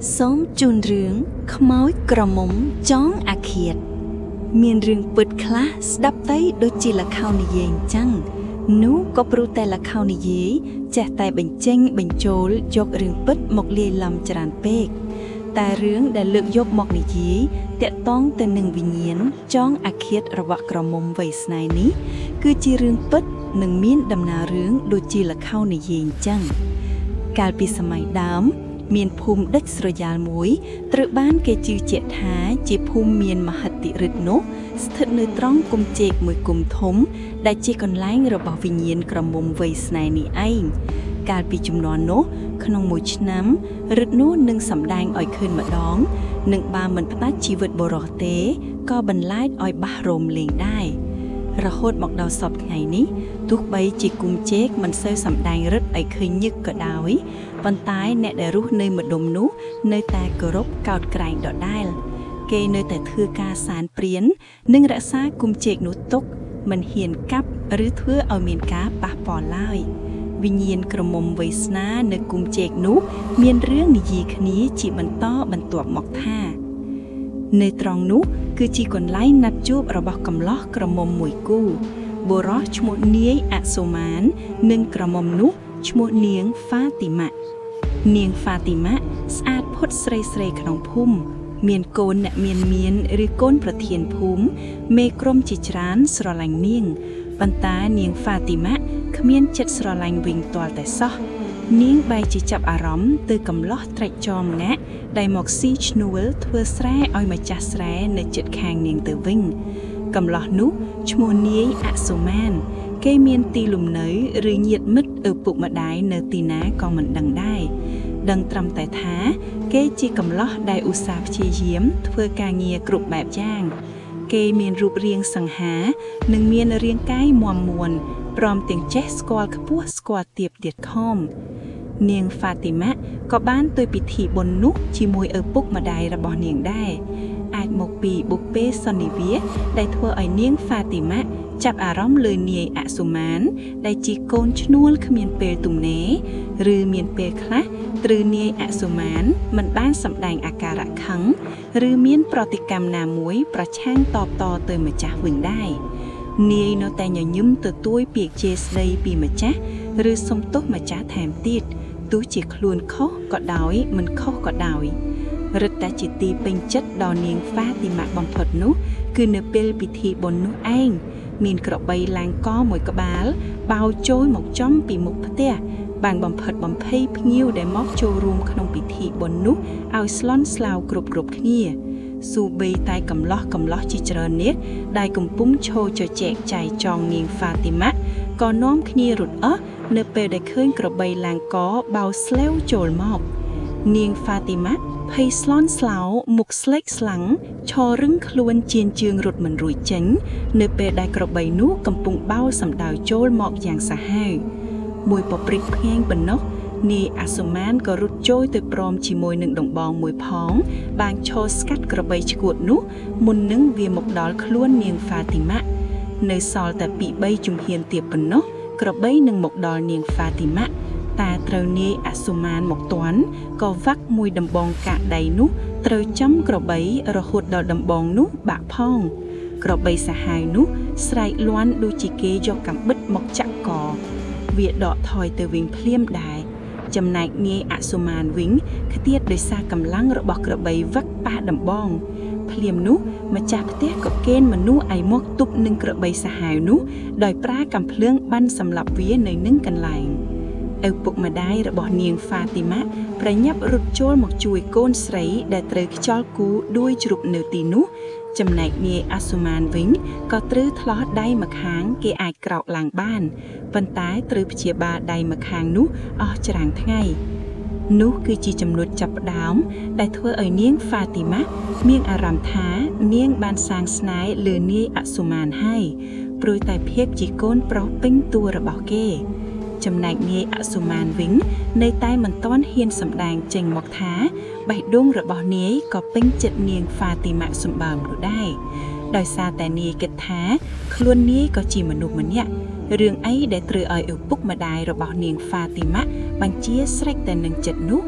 សូមជូនរឿងខ្មោចក្រមុំចងអាឃាតមានរឿងពិតខ្លះស្ដាប់ទៅដូចជាល្ខោននិយាយអញ្ចឹងនោះក៏ព្រោះតែល្ខោននិយាយចេះតែបញ្ចេញបញ្ចូលយករឿងពិតមកលាយឡំច្រើនពេកតែរឿងដែលលើកយកមកនិយាយតាក់ទងទៅនឹងវិញ្ញាណចងអាឃាតរបស់ក្រមុំវ័យស្នេហ៍នេះគឺជារឿងពិតនិងមានដំណើររឿងដូចជាល្ខោននិយាយអញ្ចឹងកាលពីសម័យដើមមានភូមិដាច់ស្រយាលមួយត្រូវបានគេជឿជាក់ថាជាភូមិមានមហិទ្ធិឫទ្ធិនោះស្ថិតនៅត្រង់គុម្ពចេកមួយគុម្ពធំដែលជាកន្លែងរបស់វិញ្ញាណក្រមុំវ័យស្នេហ៍នេះឯងកាលពីជំនាន់នោះក្នុងមួយឆ្នាំឫទ្ធិនោះនឹងសម្ដែងឲ្យឃើញម្ដងនិងបើមិនផ្ដាច់ជីវិតបុរសទេក៏បន្លាចឲ្យបះរោមលេងដែររហូតមកដល់សពថ្ងៃនេះទោះបីជាគុម្ពចេកមិនសូវសម្ដែងឫទ្ធិឲ្យឃើញញឹកក៏ដោយប៉ុន្តែអ្នកដែលរស់នៅម្ដុំនោះនៅតែគោរពកោតក្រែងដដែលគេនៅតែធ្វើការសានព្រាននិងរក្សាគុម្ពចេកនោះទុកមិនហ៊ានកាប់ឬធ្វើឲ្យមានការប៉ះពាល់ឡើយវិញ្ញាណក្រមុំវ័យស្នេហ៍នៅគុម្ពចេកនោះមានរឿងនិយាយគ្នាជាបន្តបន្ទាប់មកថានៅត្រង់នោះគឺជាកន្លែងណាត់ជួបរបស់កំឡោះក្រមុំមួយគូបុរសឈ្មោះនាយអសុមាននិងក្រមុំនោះឈ្មោះនាងហ្វាទីម៉ានាងហ្វាទីម៉ាស្អាតផុតស្រីក្នុងភូមិមានកូនអ្នកមានឬកូនប្រធានភូមិមេក្រុមជាច្រើនស្រឡាញ់នាងប៉ុន្តែនាងហ្វាទីម៉ាគ្មានចិត្តស្រឡាញ់វិញទាល់តែសោះនាងបែរជាចាប់អារម្មណ៍ទៅកំឡោះត្រេកចោលម្នាក់ដែលមកស៊ីឈ្នួលធ្វើស្រែឲ្យម្ចាស់ស្រែនៅជិតខាងនាងទៅវិញកំឡោះនោះឈ្មោះនាយអសុមានគេមានទីលំនៅឬញាតិមិត្តឪពុកម្ដាយនៅទីណាក៏មិនដឹងដែរដឹងត្រឹមតែថាគេជាកំឡោះដែលឧស្សាហ៍ព្យាយាមធ្វើការងារគ្រប់បែបយ៉ាងគេមានរូបរាងសង្ហានិងមានរាងកាយមាំមួនព្រមទាំងចេះស្គាល់ខ្ពស់ស្គាល់ទាបទៀតខំនាងហ្វាទីម៉ាក៏បានទៅពិធីបុណ្យនោះជាមួយឪពុកម្ដាយរបស់នាងដែរអាចមកពីបុព្វេសន្និវាសដែលធ្វើឲ្យនាងហ្វាទីម៉ាចាប់អារម្មណ៍លើនាយអសុមានដែលជាកូនឈ្នួលគ្មានពេលទំនេរឬមានពេលខ្លះឬនាយអសុមានមិនបានសម្ដែងអាការៈខឹងឬមានប្រតិកម្មណាមួយប្រឆាំងតបតទៅម្ចាស់វិញដែរនាយនៅតែញញឹមទទួលពាក្យជេរស្ដីពីម្ចាស់ឬសុំទោសម្ចាស់ថែមទៀតទោះជាខ្លួនខុសក៏ដោយមិនខុសក៏ដោយរឹតតែជាទីពេញចិត្តដល់នាងហ្វាទីម៉ាបំផុតនោះគឺនៅពេលពិធីបុណ្យនោះឯងមានក្របីឡើងកមួយក្បាលបោចូលមកចំពីមុខផ្ទះបានបំផិតបំភ័យភ្ញៀវដែលមកចូលរួមក្នុងពិធីបុណ្យនោះឲ្យស្លន់ស្លោគ្រប់គ្នាស៊ូបីតែកំឡោះជាច្រើននេះដែលកំពុងឈរជជែកចែកចងនាងហ្វាទីម៉ាក៏នាំគ្នារត់អស់នៅពេលដែលឃើញក្របីឡើងកបោស្លេវចូលមកនាងហ្វាទីម៉ាភ័យស្លន់ស្លោមុខស្លេកស្លាំងឈររឹងខ្លួនជៀនជើងរត់មិនរួចចេញនៅពេលដែលក្របីនោះកំពុងបោសម្ដៅចូលមកយ៉ាងសាហាវមួយពព្រិចភ្ងាញប៉ុណ្ណោះនាយអសុមានក៏រត់ចូលទៅព្រមជាមួយនឹងដំបងមួយផងបានឈរស្កាត់ក្របីឈួតនោះមុននឹងវាមកដល់ខ្លួននាងហ្វាទីម៉ានៅសល់តែពី3ជំហានទៀតប៉ុណ្ណោះក្របីនឹងមកដល់នាងហ្វាទីម៉ាតែត្រូវនាយអសុមានមកទាន់ក៏វាក់មួយដំបងកាក់ដៃនោះត្រូវចំក្របីរហូតដល់ដំបងនោះបាក់ផងក្របីសាហាវនោះស្រែកលាន់ដូចជាគេយកកាំបិតមកចាក់កវាដកថយទៅវិញភ្លាមដែរចំណែកនាយអសុមានវិញខ្ទាតដោយសារកម្លាំងរបស់ក្របីវឹកប៉ះដំបងភ្លាមនោះម្ចាស់ផ្ទះក៏កេណ្ឌមនុស្សឲ្យមកទប់នឹងក្របីសាហាវនោះដោយប្រើកាំភ្លើងបាញ់សម្លាប់វានៅនឹងកន្លែងឪពុកម្ដាយរបស់នាងហ្វាទីម៉ាប្រញាប់រត់ចូលមកជួយកូនស្រីដែលត្រូវខ្យល់គូដួយជ្រុកនៅទីនោះចំណែកនាយអសុមានវិញក៏ត្រូវថ្លោះដៃម្ខាងគេអាចក្រោកឡើងបានប៉ុន្តែត្រូវព្យាបាលដៃម្ខាងនោះអស់ច្រាំងថ្ងៃនោះគឺជាចំណុចចាប់ផ្ដើមដែលធ្វើឲ្យនាងហ្វាទីម៉ាមានអារម្មណ៍ថានាងបានសាងស្នេហ៍លើនាយអសុមានហើយព្រោះតែភាពជាកូនប្រុសពេញតួរបស់គេចំណែកនាយអសុមានវិញនៅតែមិនទាន់ហ៊ានសម្ដែងចេញមកថាបេះដូងរបស់នាយក៏ពេញចិត្តនាងហ្វាទីម៉ាសម្បើមនោះដែរដោយសារតែនាយគិតថាខ្លួននាយក៏ជាមនុស្សម្នាក់រឿងអីដែលត្រូវឲ្យឪពុកម្ដាយរបស់នាងហ្វាទីម៉ាបញ្ជាស្រេចតែនឹងចិត្តនោះ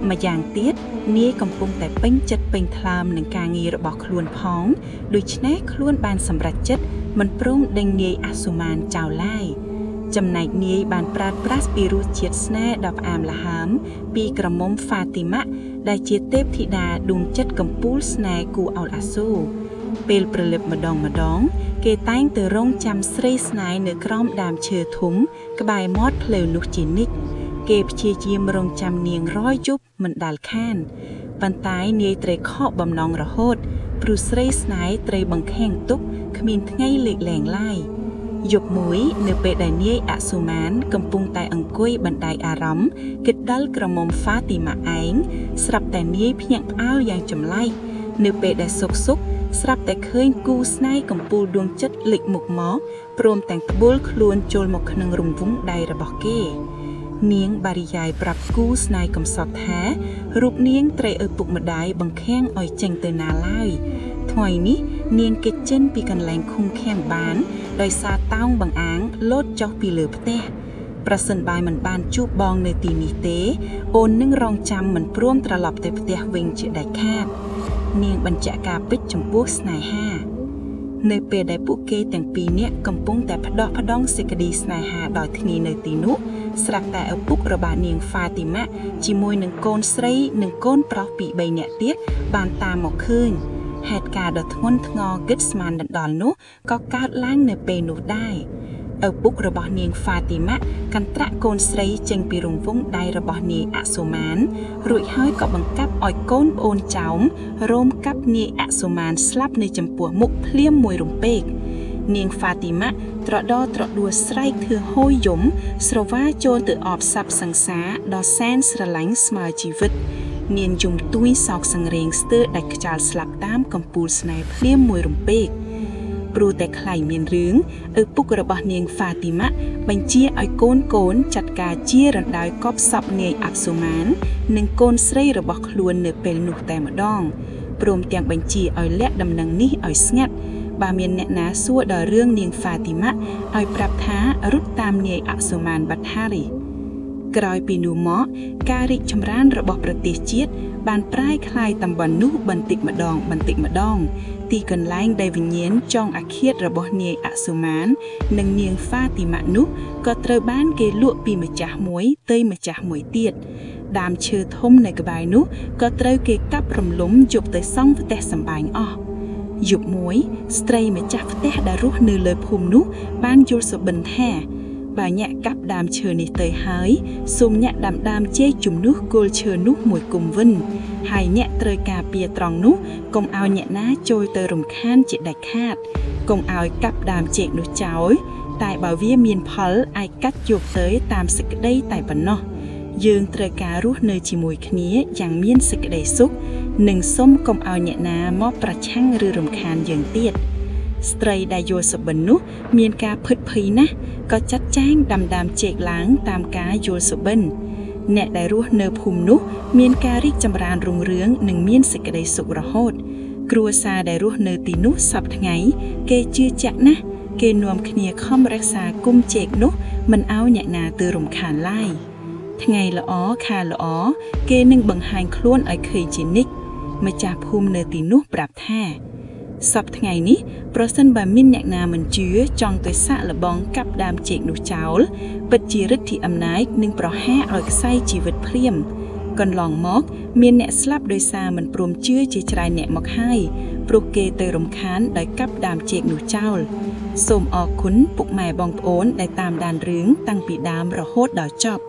ម្យ៉ាងទៀតនាយកំពុងតែពេញចិត្តពេញថ្លើមនឹងការងាររបស់ខ្លួនផងដូច្នេះខ្លួនបានសម្រេចចិត្តមិនព្រមដេញនាយអសុមានចោលឡើយចំណែកនាយបានប្រើប្រាស់ពីរសជាតិស្នេហ៍ដ៏ផ្អែមល្ហើមពីក្រមុំហ្វាទីម៉ាដែលជាទេពធីតាដួងចិត្តកំពូលស្នេហ៍គូអោលអាសូរពេលព្រលឹកម្ដងគេតែងទៅរង់ចាំស្រីស្នេហ៍នៅក្រោមដើមឈើធំក្បែរមាត់ផ្លូវនោះជានិច្ចគេព្យាយាមរង់ចាំនាងរយយប់មិនដែលខានប៉ុន្តែនាយត្រូវខកបំណងរហូតព្រោះស្រីស្នេហ៍ត្រូវបង្ខាំងទុកគ្មានថ្ងៃលេចលែងឡើយយប់មួយនៅពេលដែលនាយអសុមានកំពុងតែអង្គុយបណ្ដែតអារម្មណ៍គិតដល់ក្រមុំហ្វាទីម៉ាឯងស្រាប់តែនាយភ្ញាក់ផ្អើលយ៉ាងចម្លែកនៅពេលដែលសុកស្រាប់តែឃើញគូស្នេហ៍កំពូលដួងចិត្តលេចមុខមកព្រមទាំងត្បូលខ្លួនចូលមកក្នុងរង្វង់ដៃរបស់គេនាងបារីយ៉ាយប្រាប់គូស្នេហ៍កំសត់ថារូបនាងត្រូវឪពុកម្ដាយបង្ខាំងឲ្យចេញទៅណាឡើយថ្ងៃនេះនាងគេចចេញពីកន្លែងឃុំឃាំងបានដោយសារតោងបង្អាងលោតចុះពីលើផ្ទះប្រសិនបើមិនបានជួបបងនៅទីនេះទេអូននឹងរងចាំមិនព្រមត្រឡប់ទៅផ្ទះវិញជាដាច់ខាតនាងបញ្ជាក់ការពិតចំពោះស្នេហានៅពេលដែលពួកគេទាំងពីរនាក់កំពុងតែផ្ដោះផ្ដង់សេចក្តីស្នេហាដោយគ្នានៅទីនោះស្រាប់តែឪពុករបស់នាងហ្វាទីម៉ាជាមួយនឹងកូនស្រីនិងកូនប្រុសពីរ3នាក់ទៀតបានតាមមកឃើញហេតុការណ៍ដ៏ធ្ងន់ធ្ងរគិតស្មានដណ្ដល់នោះក៏កើតឡើងនៅពេលនោះដែរឪពុករបស់នាងហ្វាទីម៉ាកន្ត្រាក់កូនស្រីចេញពីរង្វង់ដៃរបស់នាយអសុមានរួចហើយក៏បង្កាប់ឲ្យកូនប្អូនចៅរោមកាប់នាយអសុមានស្លាប់នៅចំពោះមុខភ្លាមមួយរំពេកនាងហ្វាទីម៉ាត្រដរដួលស្រែកធឿហួយយំស្រវាចូលទៅអបស័ព្ទសង្សារដ៏សែនស្រឡាញ់ស្មើជីវិតនាងយំទួយសោកសង្រេងស្ទើរដាច់ខ្យល់ស្លាប់តាមកំពូលស្នេហ៍ភ្លាមមួយរំពេកព្រោះតែខ្លាចមានរឿងឪពុករបស់នាងហ្វាទីម៉ាបញ្ជាឲ្យកូនចាត់ការជារណ្ដាយកប់សពនាយអសុមាននិងកូនស្រីរបស់ខ្លួននៅពេលនោះតែម្ដងព្រមទាំងបញ្ជាឲ្យលាក់ដំណឹងនេះឲ្យស្ងាត់បើមានអ្នកណាសួរដល់រឿងនាងហ្វាទីម៉ាឲ្យប្រាប់ថារត់តាមនាយអសុមានបាត់ហារីក្រោយពីនោះមកការរីកចម្រើនរបស់ប្រទេសជាតិបានប្រែក្លាយតំបន់នោះបន្តិចម្ដងទីកន្លែងដែលវិញ្ញាណចងអាឃាតរបស់នាយអសុមាននិងនាងហ្វាទីម៉ានោះក៏ត្រូវបានគេលក់ពីម្ចាស់មួយទៅម្ចាស់មួយទៀតដើមឈើធំនៅក្បែរនោះក៏ត្រូវគេកាប់រំលំយកទៅសង់ផ្ទះសម្បែងអស់យប់មួយស្ត្រីម្ចាស់ផ្ទះដែលរស់នៅលើភូមិនោះបានយល់សុបិនថាបើញាក់កាប់ដើមឈើនេះទៅហើយសូមញាក់ដើមចេកជំនួសគល់ឈើនោះមួយគុំវិញហើយញាក់ត្រូវការពារត្រង់នោះកុំឲ្យអ្នកណាចូលទៅរំខានជាដាច់ខាតកុំឲ្យកាប់ដើមចេកនោះចោលតែបើវាមានផលអាចកាត់យកទៅតាមសេចក្តីតែប៉ុណ្ណោះយើងត្រូវការរស់នៅជាមួយគ្នាយ៉ាងមានសេចក្តីសុខនិងសូមកុំឲ្យអ្នកណាមកប្រឆាំងឬរំខានយើងទៀតស្ត្រីដែលយល់សុបិននោះមានការភ័យភ័យណាស់ក៏ចាត់ចែងដាំដើមចេកឡើងតាមការយល់សុបិនអ្នកដែលរស់នៅភូមិនោះមានការរីកចម្រើនរុងរឿងនិងមានសេចក្តីសុខរហូតគ្រួសារដែលរស់នៅទីនោះសពថ្ងៃគេជឿជាក់ណាស់គេនាំគ្នាខំរក្សាគុំចេកនោះមិនឲ្យអ្នកណាទៅរំខានឡើយថ្ងៃល្អខែល្អគេនឹងបង្ហាញខ្លួនឲ្យឃើញជានិច្ចម្ចាស់ភូមិនៅទីនោះប្រាប់ថាសប្តាហ៍ថ្ងៃនេះប្រសិនបើមានអ្នកណាមិនជឿចង់ទៅសាកល្បងកាប់ដើមចេកនោះចោលពិតជាឫទ្ធិអំណាចនឹងប្រហារឲ្យខ្សែជីវិតភ្លាមកន្លងមកមានអ្នកស្លាប់ដោយសារមិនព្រមជឿជាច្រើនអ្នកមកហើយព្រោះគេទៅរំខានដោយកាប់ដើមចេកនោះចោលសូមអរគុណពុកម៉ែបងប្អូនដែលតាមដានរឿងតាំងពីដើមរហូតដល់ចប់